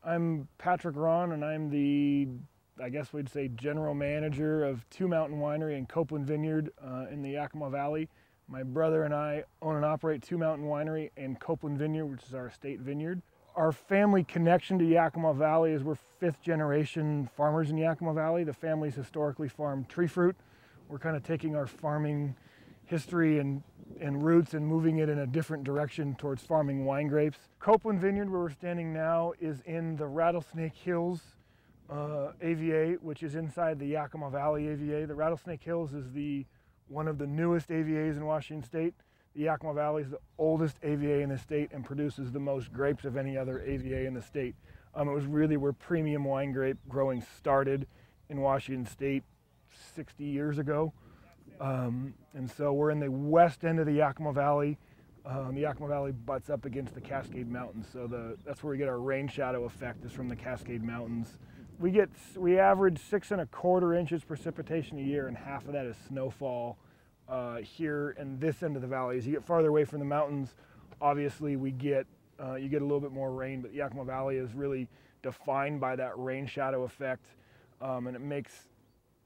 I'm Patrick Rawn, and I'm the, I guess we'd say, general manager of Two Mountain Winery and Copeland Vineyard in the Yakima Valley. My brother and I own and operate Two Mountain Winery and Copeland Vineyard, which is our state vineyard. Our family connection to Yakima Valley is we're fifth generation farmers in Yakima Valley. The family's historically farmed tree fruit. We're kind of taking our farming history and roots and moving it in a different direction towards farming wine grapes. Copeland Vineyard, where we're standing now, is in the Rattlesnake Hills AVA, which is inside the Yakima Valley AVA. The Rattlesnake Hills is one of the newest AVAs in Washington State. The Yakima Valley is the oldest AVA in the state and produces the most grapes of any other AVA in the state. It was really where premium wine grape growing started in Washington State 60 years ago. And so we're in the west end of the Yakima Valley. The Yakima Valley butts up against the Cascade Mountains, so that's where we get our rain shadow effect, is from the Cascade Mountains. We average 6¼ inches precipitation a year, and half of that is snowfall here in this end of the valley. As you get farther away from the mountains, obviously you get a little bit more rain, but the Yakima Valley is really defined by that rain shadow effect, and it makes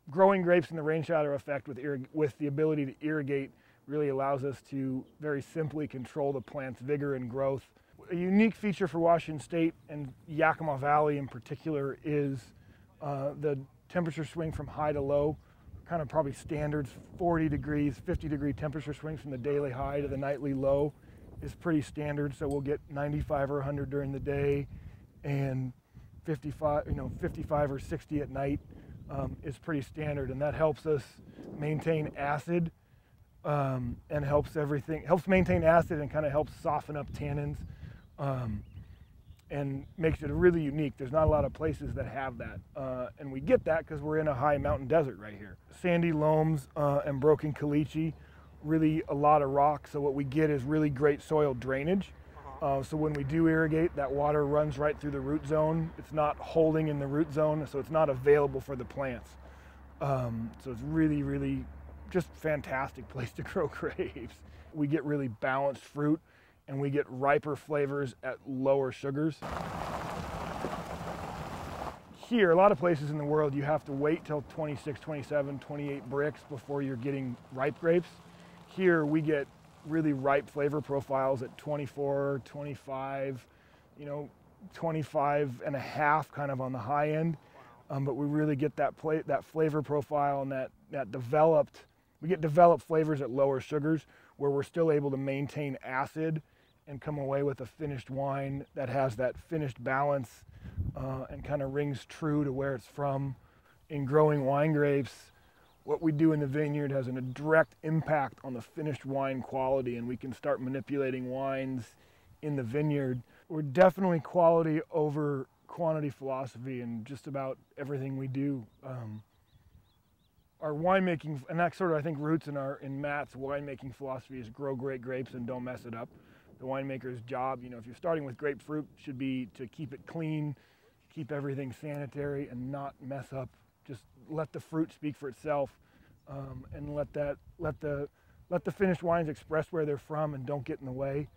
growing grapes in the rain shadow effect with the ability to irrigate really allows us to very simply control the plant's vigor and growth. A unique feature for Washington State and Yakima Valley in particular is the temperature swing from high to low, kind of probably standards 40 degrees, 50-degree temperature swings from the daily high to the nightly low is pretty standard. So we'll get 95 or 100 during the day and 55 or 60 at night. Is pretty standard, and that helps us maintain acid and helps maintain acid and kind of helps soften up tannins and makes it really unique. There's not a lot of places that have that, and we get that because we're in a high mountain desert right here. Sandy loams and broken caliche, really a lot of rock, so what we get is really great soil drainage. So when we do irrigate, that water runs right through the root zone. It's not holding in the root zone, so it's not available for the plants. So it's really, really just fantastic place to grow grapes. We get really balanced fruit, and we get riper flavors at lower sugars. Here, a lot of places in the world, you have to wait till 26, 27, 28 bricks before you're getting ripe grapes. Here, we get really ripe flavor profiles at 24, 25, 25 and a half, kind of on the high end. But we really get that flavor profile and we get developed flavors at lower sugars, where we're still able to maintain acid and come away with a finished wine that has that finished balance and kind of rings true to where it's from. In growing wine grapes, what we do in the vineyard has a direct impact on the finished wine quality, and we can start manipulating wines in the vineyard. We're definitely quality over quantity philosophy in just about everything we do. Our winemaking, and that sort of, I think, roots in Matt's winemaking philosophy, is grow great grapes and don't mess it up. The winemaker's job, if you're starting with grapefruit, should be to keep it clean, keep everything sanitary, and not mess up. Just let the fruit speak for itself, and let the finished wines express where they're from, and don't get in the way.